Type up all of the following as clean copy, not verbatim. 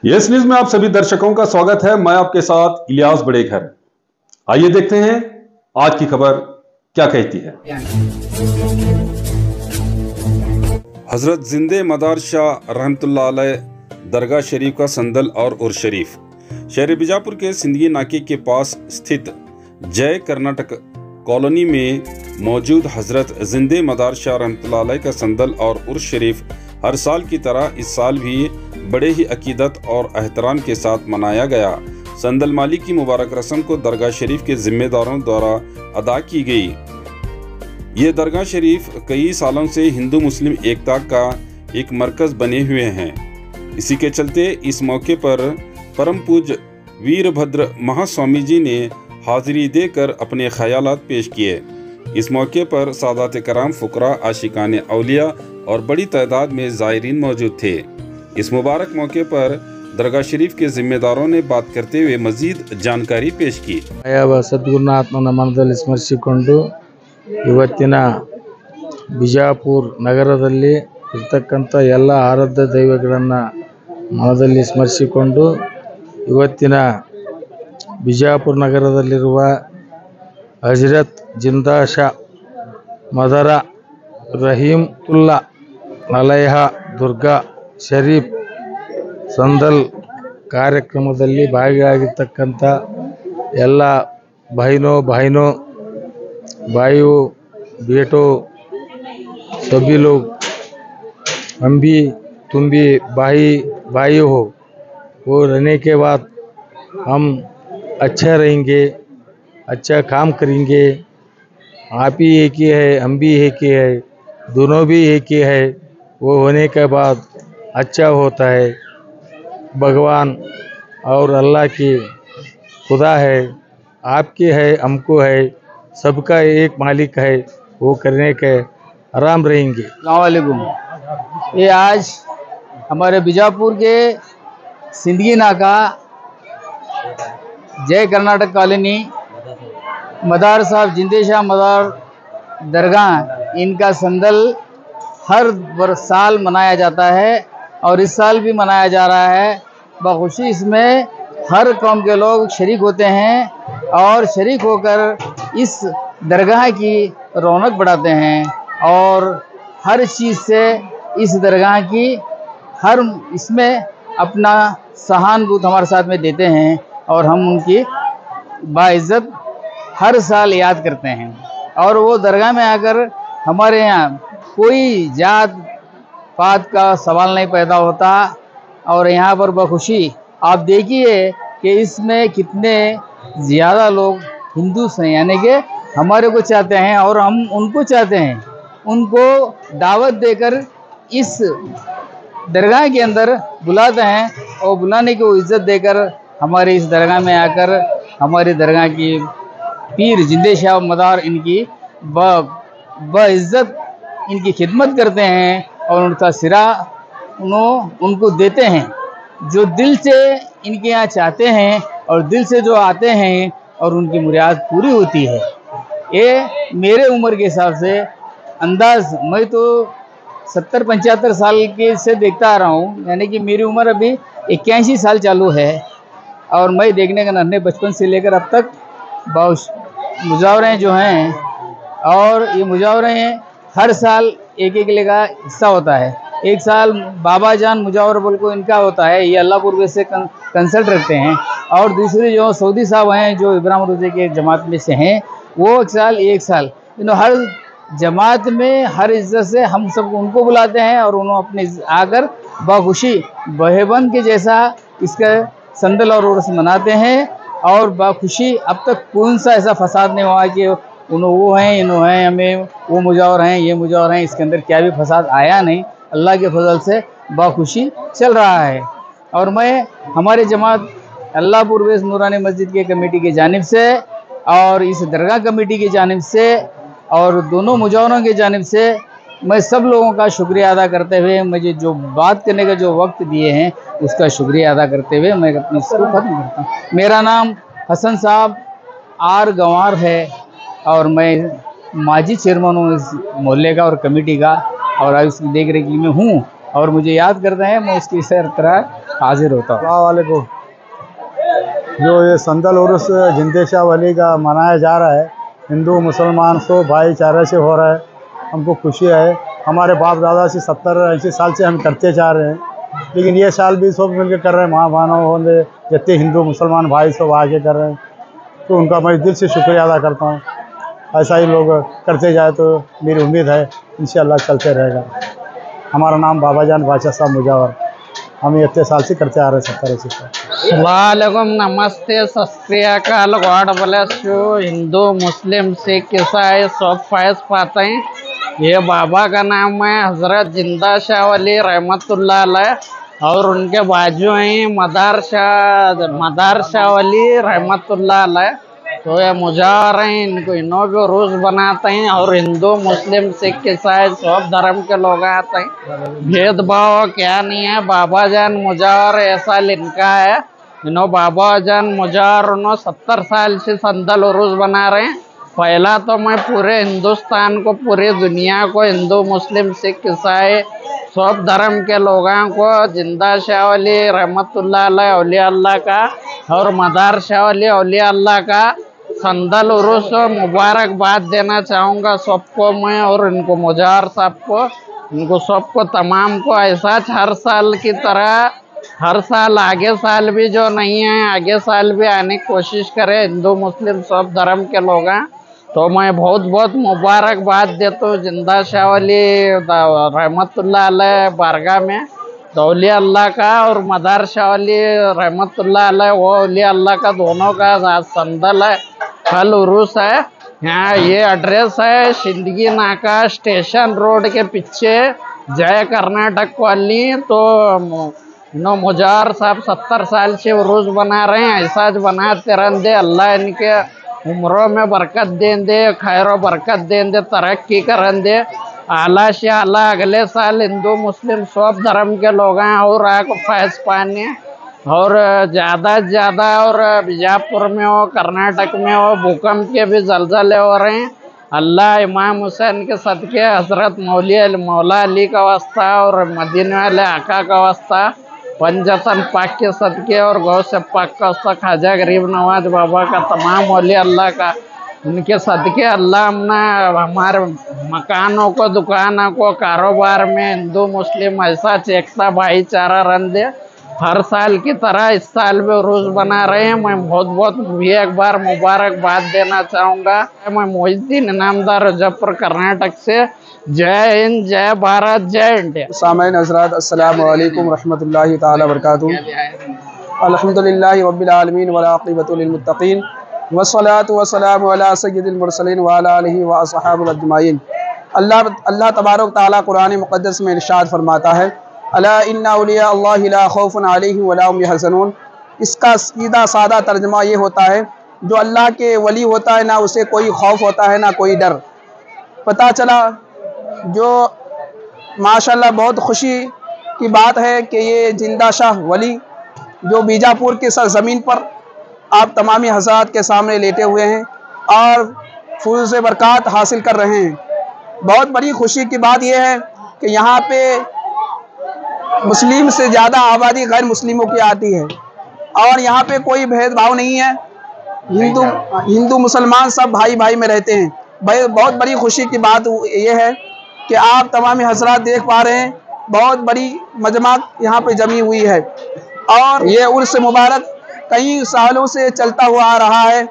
Yes news में आप सभी दर्शकों का स्वागत है। मैं आपके साथ इलियास बड़ेघर। आइए देखते हैं आज की खबर क्या कहती है। हजरत जिंदे मदार शाह रहमतुल्लाह अलैह दरगाह शरीफ का संदल और उर्स शरीफ शहर बीजापुर के सिंदगी नाके के पास स्थित जय कर्नाटक कॉलोनी में मौजूद हजरत जिंदे मदार शाह रहमतुल्लाह अलैह का संदल और उर्स शरीफ हर साल की तरह इस साल भी बड़े ही अकीदत और एहतराम के साथ मनाया गया। संदल माली की मुबारक रस्म को दरगाह शरीफ के जिम्मेदारों द्वारा अदा की गई। ये दरगाह शरीफ कई सालों से हिंदू मुस्लिम एकता का एक मरकज बने हुए हैं। इसी के चलते इस मौके पर परम पूज्य वीरभद्र महास्वामी जी ने हाजिरी देकर अपने ख्यालात पेश किए। इस मौके पर सादात कराम, फुकरा, आशिकान औलिया और बड़ी तादाद में ज़ायरीन मौजूद थे। इस मुबारक मौके पर दरगाह शरीफ के जिम्मेदारों ने बात करते हुए मजीद जानकारी पेश की। ಸದ್ಗುರುನ ಆತ್ಮನ ಮನದಲ್ಲಿ ಸ್ಮರಿಸಿಕೊಂಡು ಇವತ್ತಿನ ಬಿಜಾಪುರ ನಗರದಲ್ಲಿ ಇರತಕ್ಕಂಥ ಎಲ್ಲ ಆರಾಧ್ಯ ದೈವಗಳನ್ನು ಮನದಲ್ಲಿ ಸ್ಮರಿಸಿಕೊಂಡು ಇವತ್ತಿನ ಬಿಜಾಪುರ ನಗರದಲ್ಲಿರುವ ಹಜರತ್ ಜಿಂದಾ ಶಾ ಮದರ ರಹೀಮತುಲ್ಲಾ ಅಲೈಹ ದುರ್ಗಾ ಶರೀಫ್ ಸಂದಲ್ ಕಾರ್ಯಕ್ರಮದಲ್ಲಿ ಭಾಗಿಯಾಗಿರ್ತಕ್ಕಂಥ ಎಲ್ಲ भाइयों बेटों सभी लोग हम भी तुम भी भाई हो। वो रहने के बाद हम अच्छा रहेंगे, अच्छा काम करेंगे। आप ही एक ही है, हम भी एक ही है, दोनों भी एक ही है। वो होने के बाद अच्छा होता है। भगवान और अल्लाह की खुदा है, आपके है, हमको है, सबका एक मालिक है। वो करने के आराम रहेंगे। अस्सलाम वालेकुम। ये आज हमारे बीजापुर के सिंदगी नाका जय कर्नाटक कॉलोनी मदार साहब जिंदे शाह मदार दरगाह इनका संदल हर साल मनाया जाता है और इस साल भी मनाया जा रहा है बखुशी। इसमें हर कौम के लोग शरीक होते हैं और शरीक होकर इस दरगाह की रौनक बढ़ाते हैं और हर चीज़ से इस दरगाह की हर इसमें अपना सहानुभूति हमारे साथ में देते हैं और हम उनकी बाइज़्ज़त हर साल याद करते हैं। और वो दरगाह में आकर हमारे यहाँ कोई जात पात का सवाल नहीं पैदा होता और यहाँ पर बखुशी आप देखिए कि इसमें कितने ज़्यादा लोग हिंदू हैं, यानी कि हमारे को चाहते हैं और हम उनको चाहते हैं। उनको दावत देकर इस दरगाह के अंदर बुलाते हैं और बुलाने की इज़्ज़त देकर हमारे इस दरगाह में आकर हमारी दरगाह की पीर जिंदे शाह मदार इनकी इज़्ज़त इनकी खिदमत करते हैं और उनका सिरा उनको देते हैं जो दिल से इनके यहाँ चाहते हैं और दिल से जो आते हैं और उनकी मुराद पूरी होती है। ये मेरे उम्र के हिसाब से अंदाज़ मैं तो 70-75 साल के से देखता आ रहा हूँ, यानी कि मेरी उम्र अभी 81 साल चालू है और मैं देखने का नन्हे बचपन से लेकर अब तक बहुत मुजावरे जो हैं और ये मुजावरे हर साल एक का हिस्सा होता है। एक साल बाबा जान मुजावर बोल को इनका होता है, ये अल्लाहपुर से कंसल्ट रखते हैं और दूसरे जो सऊदी साहब हैं जो इब्राहिम रोजे के जमात में से हैं वो एक साल हर जमात में हर इज्जत से हम सब उनको बुलाते हैं और उन्होंने अपने आकर बखुशी बहेबंद के जैसा इसका संदल और उर्स मनाते हैं और बखुशी अब तक कौन सा ऐसा फसाद नहीं हुआ कि उन्होंने वो हैं इन्होंने हैं हमें वो मुजावर हैं ये मुजावर हैं, इसके अंदर क्या भी फसाद आया नहीं। अल्लाह के फजल से बखुशी चल रहा है और मैं हमारे जमात अल्लाहपुर वेस्ट नूरानी मस्जिद के कमेटी की जानिब से और इस दरगाह कमेटी की जानिब से और दोनों मुजावरों की जानिब से मैं सब लोगों का शुक्रिया अदा करते हुए मुझे जो बात करने का जो वक्त दिए हैं उसका शुक्रिया अदा करते हुए मैं अपनी इसको खत्म करता हूँ। मेरा नाम हसन साहब आर गंवार है और मैं माजी चेयरमैन हूँ इस मोहल्ले का और कमेटी का और उसकी देख रेख में हूँ और मुझे याद करते हैं मैं उसकी तरह हाजिर होता हूँ। वालेकुम। जो ये संदल उर्स जिंदे शाह वली का मनाया जा रहा है, हिंदू मुसलमान सब भाईचारे से हो रहा है, हमको खुशी है। हमारे बाप दादा से 70-80 साल से हम करते जा रहे हैं, लेकिन ये साल भी सब मिलकर कर रहे हैं। माँ बहनों होने जितने हिंदू मुसलमान भाई सब आगे कर रहे हैं, तो उनका मैं दिल से शुक्रिया अदा करता हूँ। ऐसा ही लोग करते जाए तो मेरी उम्मीद है इंशाअल्लाह चलते रहेगा। हमारा नाम बाबा जान बादशाह साहब मुजावर, हम ये इतने साल से करते आ रहे हैं, 70-80 साल। वालेकुम नमस्ते, सत श्री अकाल, गॉड ब्लेस यू। हिंदू मुस्लिम सिख ईसाई सब फैज पाते हैं। ये बाबा का नाम है हजरत जिंदा शाह वली रहमतुल्लाह अलैह, और उनके बाजू हैं मदार शाह वली रहमतुल्लाह अलैह। तो ये मुजावर हैं, इनको इन्हों भी रोज बनाते हैं, और हिंदू मुस्लिम सिख ईसाई सब धर्म के लोग आते हैं। भेदभाव क्या नहीं है। बाबा जान मुजावर ऐसा लिखा है, इन्हों बाबा जान मुजावर उन्होंने 70 साल से संदल उरूस बना रहे हैं। पहला तो मैं पूरे हिंदुस्तान को, पूरी दुनिया को, हिंदू मुस्लिम सिख ईसाई सब धर्म के लोगों को जिंदा शाह वली रहमतुल्लाह अलैह औलिया अल्लाह का और मदार शाह वली औलिया अल्लाह का संदल उरूस मुबारकबाद देना चाहूँगा सबको मैं, और इनको मुजावर साहब को, इनको सबको तमाम को ऐसा हर साल की तरह हर साल आगे साल भी जो नहीं है आगे साल भी आने की कोशिश करें हिंदू मुस्लिम सब धर्म के लोग हैं। तो मैं बहुत बहुत मुबारकबाद देता हूँ जिंदा शाह वली रहमतुल्लाह अलैह बारगाह में औलिया अल्लाह का, और मदार शाह वली रहमतुल्लाह अलैह वो औलिया अल्लाह का, दोनों का संदल है, कल उरूस है। यहाँ ये एड्रेस है सिंदगी नाका स्टेशन रोड के पीछे, जय कर्नाटक कॉलोनी। तो मुजावर साहब 70 साल से उरूस बना रहे हैं, ऐसा बनाते रहते। अल्लाह इनके उम्रों में बरकत दें दे, खैर बरकत दें दे, तरक्की करन दे। आला से आला अगले साल हिंदू मुस्लिम सब धर्म के लोग हैं और आको फैज पाने, और ज़्यादा से ज़्यादा, और बीजापुर में हो, कर्नाटक में हो, भूकंप के भी जलजले हो रहे हैं। अल्लाह इमाम हुसैन के सदके, हज़रत मौला अली का वास्ता और मदीने वाले आका का वास्ता, पंजतन पाक के सदके और गौ से पाक का वास्ता, ख्वाजा गरीब नवाज बाबा का, तमाम औलिया अल्लाह का, उनके सदके अल्लाह हमारे मकानों को, दुकानों को, कारोबार में हिंदू मुस्लिम ऐसा एकता भाईचारा रन दे। हर साल की तरह इस साल भी उरूस बना रहे हैं। मैं बहुत बहुत भी एक बार मुबारकबाद देना चाहूँगा। मैं मोहिद्दीन इनामदार रजबपुर कर्नाटक से। जय हिंद, जय भारत, जय इंडिया। सामईन हज़रात, अस्सलामु अलैकुम रहमतुल्लाहि ताला बरकातुहू। अल्हम्दुलिल्लाहि रब्बिल आलमीन वल आक़िबतु लिल मुत्तक़ीन वस्सलातु वस्सलामु अला सय्यिदिल मुरसलीन व अला आलिहि व अस्हाबिहि अजमईन। अल्लाह तबारक तआला कुरान मुक़द्दस में इरशाद फरमाता है, अला इन्ना औलिया अल्लाहि ला खौफुन अलैहिम वला हुम यहज़नून। इसका सीधा सादा तर्जमा ये होता है, जो अल्लाह के वली होता है ना उसे कोई खौफ होता है ना कोई डर। पता चला जो माशाल्लाह बहुत खुशी की बात है कि ये जिंदा शाह वली जो बीजापुर के सरज़मीन पर आप तमामी हज़रात के सामने लेटे हुए हैं और फूल से बरक़ात हासिल कर रहे हैं। बहुत बड़ी खुशी की बात यह है कि यहाँ पे मुस्लिम से ज़्यादा आबादी गैर मुस्लिमों की आती है, और यहाँ पे कोई भेदभाव नहीं है। हिंदू मुसलमान सब भाई भाई में रहते हैं। बहुत बड़ी खुशी की बात यह है कि आप तमामी हज़रात देख पा रहे हैं, बहुत बड़ी मजमा यहाँ पे जमी हुई है, और ये उर्स मुबारक कई सालों से चलता हुआ आ रहा है।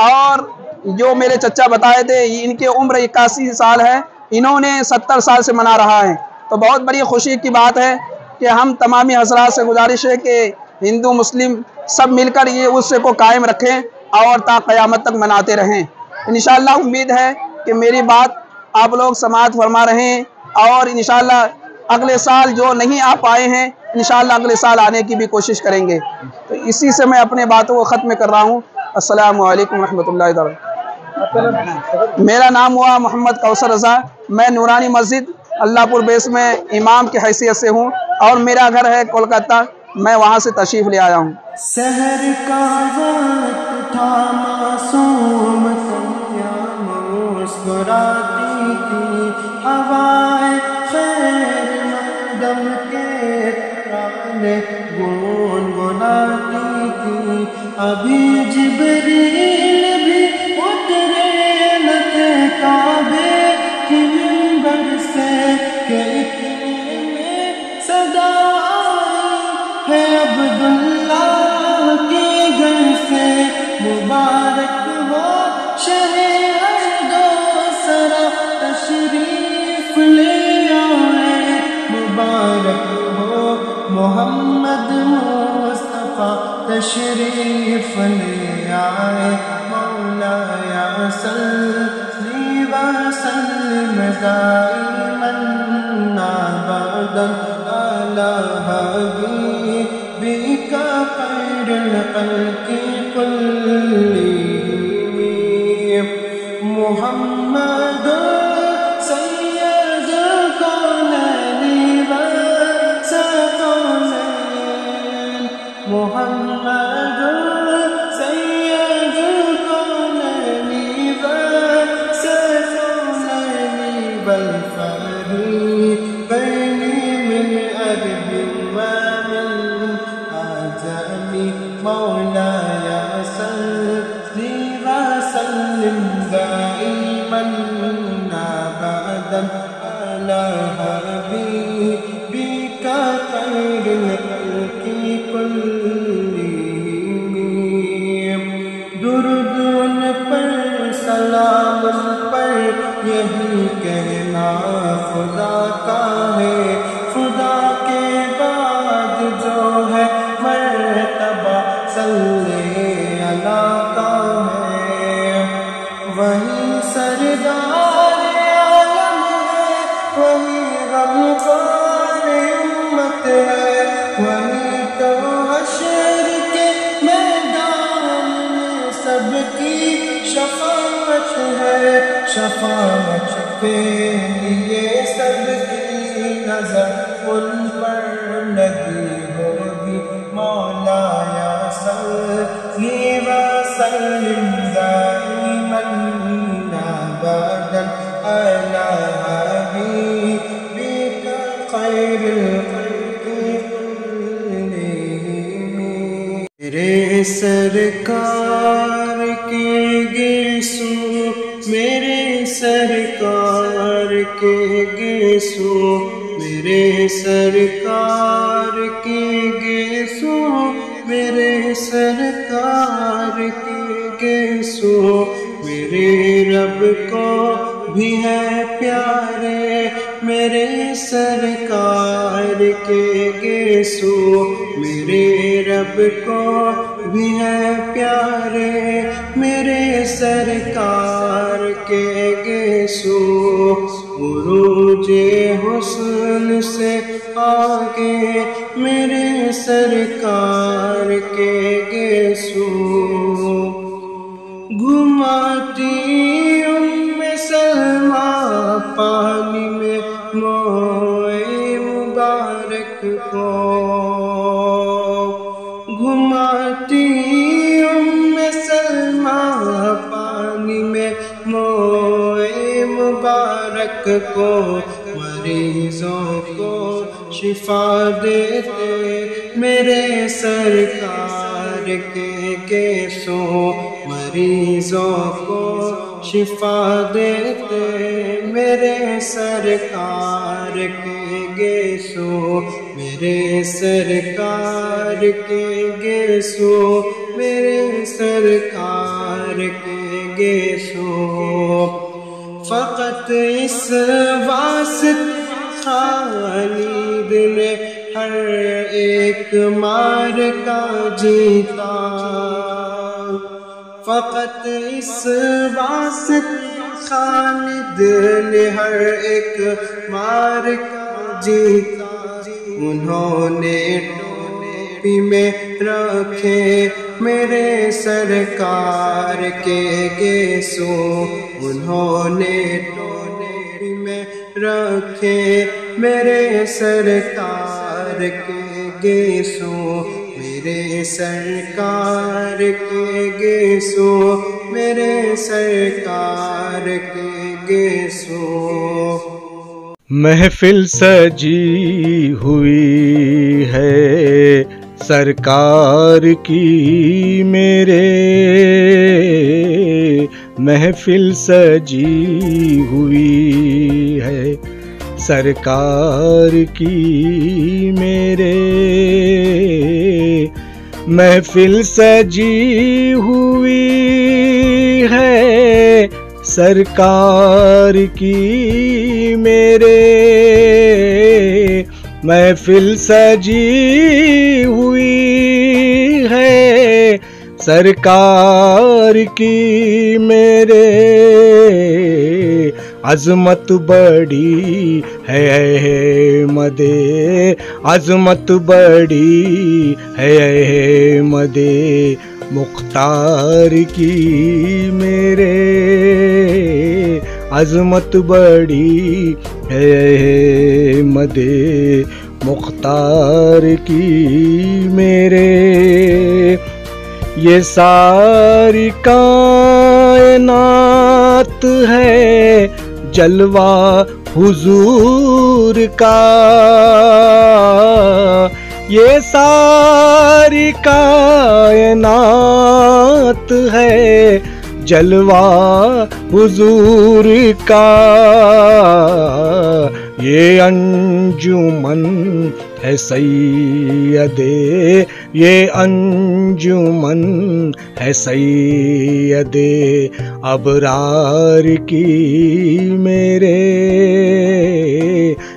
और जो मेरे चचा बताए थे, इनके उम्र 81 साल है, इन्होंने 70 साल से मना रहा है। तो बहुत बड़ी खुशी की बात है कि हम तमामी हज़रात से गुजारिश है कि हिंदू मुस्लिम सब मिलकर ये उर्स को कायम रखें और ता क़यामत तक मनाते रहें। इंशाअल्लाह उम्मीद है कि मेरी बात आप लोग समाअत फरमा रहे हैं, और इंशाअल्लाह अगले साल जो नहीं आ पाए हैं इंशाअल्लाह अगले साल आने की भी कोशिश करेंगे। तो इसी से मैं अपने बातों को ख़त्म कर रहा हूँ। अस्सलामु अलैकुम रहमतुल्लाहि ताला। मेरा नाम हुआ मोहम्मद कौसर रज़ा। मैं नूरानी मस्जिद अल्लाहपुर बेस में इमाम की हैसियत से हूँ, और मेरा घर है कोलकाता। मैं वहाँ से तशरीफ़ ले आया हूँ। सहर का वक्त था, मासूम मुस्कुराती थी हवाएं, खैर दम के तराने अभी जिब्रील भी उतरे न थे काबे की मिंबर से कि इतने में सदा आई है अब्दुल्ला के घर से। मुबारक हो शहे अर्दो सरा तशरीफ ले आए, मुबारक हो मोहम्मद मुस्तफा तशरीफ ले आए। मौलाया सल्ली व सल्लिम दाइमन अबदन अला हबीबिका खैरुल खल्क़ि कुल्लिहिम। मुहम्मद सय्यदुल कौनैनि व सकौनैन, मुहम्मद सय्यदुल कौनैनि व सकौनैन वल फरीक़ैनि मिन अरबिन व मिन अजमी। मौलाया सल्ली व सल्लिम दाइमन अबदन अला हबीबिका खैरुल खल्क़ि कुल्लिहिम। दुरूद उन पर सलाम उन पर यही कहना खुदा का है। खुदा के बाद जो है मर्तबा सल्ले अला का है, वही सरदार आलम है, वही गमखार उम्मत है, वही तो हश्र के मैदान में सबकी शफाअत है। शफाअत के लिए सबकी नजर उन पर लगी होगी। मौलाया सल्ली व सल्लिम दाइमन अबदन अला हबीबिका खैरुल खल्क़ि कुल्लिहिम। मेरे सरकार के गेसू, मेरे सरकार के गेसू, मेरे सरकार के गेसू, मेरे सरकार के गेसू। मेरे रब को भी है प्यारे मेरे सरकार के गेसू। मेरे रब को भी है प्यारे मेरे सरकार के गेसू। उरूजे हुस्न से आगे मेरे सरकार के गेसू। घुमाती उम्मे सलमा पानी में मोए मुबारक को। घुमाती उम्मे सलमा पानी में मोए मुबारक को। मरीजों को शिफा देते मेरे सरकार के गेसू। मरीजों को शिफा देते मेरे सरकार के गेसू। मेरे सरकार के गेसू, मेरे सरकार के गेसू। फ़क़त इस वास्ते खालिद ने हर एक मार का जीता। फ़क़त इस वास्ते खालिद ने हर एक मार का जीता। उन्होंने टोपी में रखे मेरे सरकार के गेसू। उन्होंने टोपी में रखे मेरे सरकार के गेसू। मेरे सरकार के गेसू, मेरे सरकार के गेसू। महफिल सजी हुई है सरकार की मेरे महफिल सजी हुई है, सरकार की मेरे महफिल सजी हुई है, सरकार की मेरे महफिल सजी हुई है, सरकार की मेरे अज़मत बड़ी है मदे, अज़मत बड़ी है मदे मुख्तार की मेरे, अज़मत बड़ी है मदे मुख्तार की मेरे। ये सारी कायनात है जलवा हुजूर का, ये सारी कायनात है जलवा हुजूर का, ये अंजुमन है सैयदे, ये अंजुमन है सैयदे अबरार की मेरे,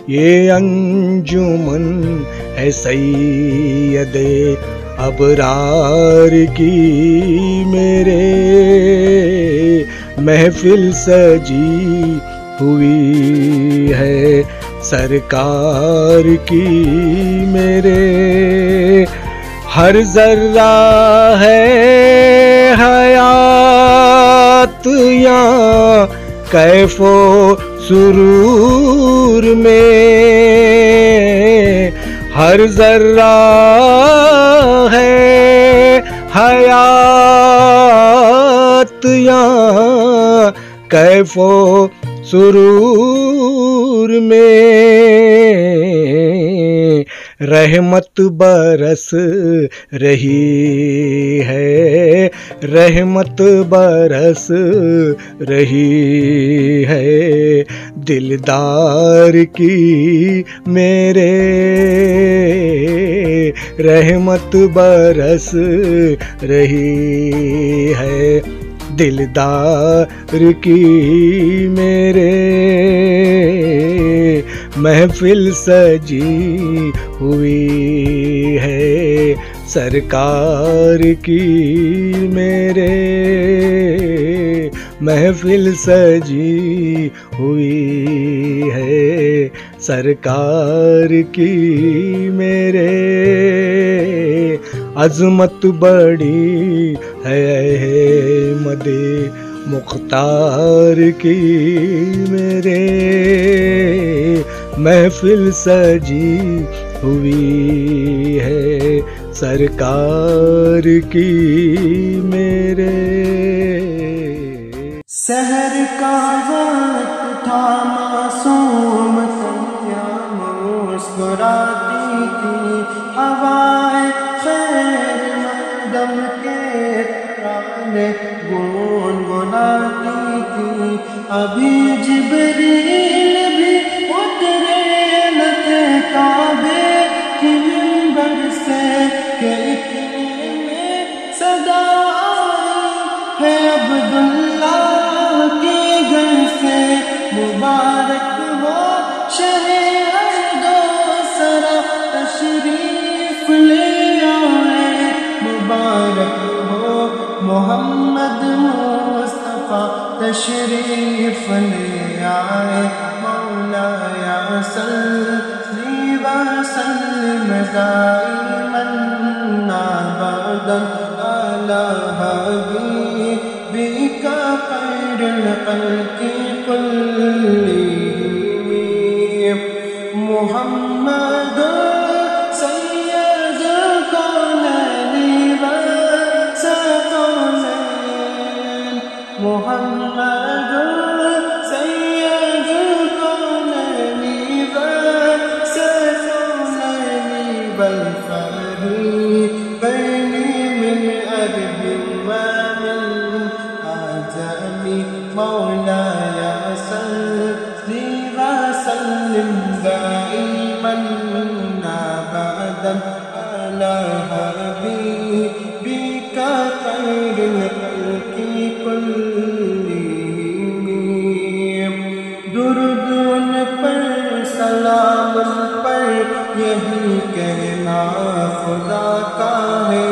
ये अंजुमन है सैयदे अबरार की मेरे, महफिल सजी हुई है, सरकार की मेरे। हर जर्रा है हयात यहाँ कैफो सुरूर में, हर जर्रा है हयात यहाँ कैफो सुरूर में, रहमत बरस रही है, रहमत बरस रही है दिलदार की मेरे, रहमत बरस रही है दिलदार की मेरे, महफिल सजी हुई है, सरकार की मेरे, महफिल सजी हुई है, सरकार की मेरे, अज़मत बड़ी है मदे मुख्तार की मेरे, महफिल सजी हुई है, सरकार की मेरे। सहर का वक्त था मासूम कन्या मुस्कुराती थी, हवाएं खैर मकदम के तराने गुनगुनाती थी, अभी जिब्रील भी उतरे न थे काबे की मिंबर से कि इतने में सदा आई है अब्दुल्ला के घर से, मुबारक हो शहे अर्दो सरा तशरीफ ले आए, मुबारक हो मोहम्मद मुस्तफा तशरीफ ले आए, मौलाया सल्ली व सल्लिम दाइमन अबदन अला हबीबिका खैरुल खल्क़ि कुल्लिहिम, मुहम्मद सय्यदुल कौनैनि व सकौनैन, मुहम्मद सय्यदुल कौनैनि व सकौनैन वल फरीक़ैन। मौलाया सल्ली व सल्लिम दाइमन अबदन अला हबीबिका खैरिल खल्क़ि कुल्लिहिम। दुरूद उन पर, सलाम उन पर, यही कहना खुदा का है।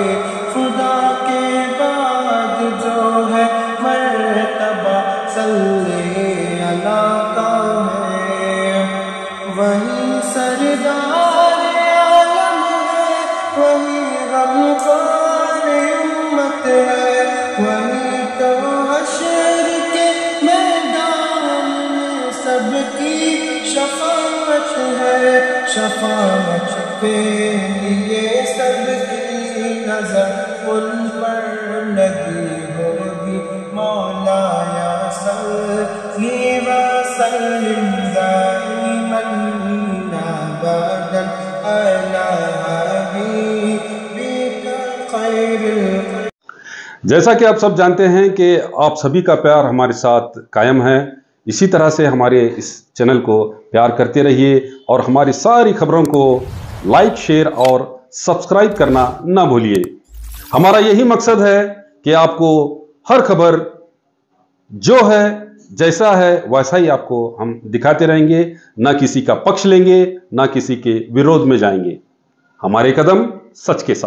खुदा के बाद जो है मर्तबा सल्ले अला का है। वही सरदार आलम है, वही गमखान उम्मत है, वही तो हश्र के मैदान में सबकी शफाअत है। शफाअत के लिए सबकी नजर उन पर लगी होगी। मौलाया सल्ली व सल्लिम दाइमन अबदन अला हबीबिका खैरिल। जैसा कि आप सब जानते हैं कि आप सभी का प्यार हमारे साथ कायम है। इसी तरह से हमारे इस चैनल को प्यार करते रहिए और हमारी सारी खबरों को लाइक, शेयर और सब्सक्राइब करना ना भूलिए। हमारा यही मकसद है कि आपको हर खबर जो है, जैसा है वैसा ही आपको हम दिखाते रहेंगे। ना किसी का पक्ष लेंगे, ना किसी के विरोध में जाएंगे। हमारे कदम सच के साथ।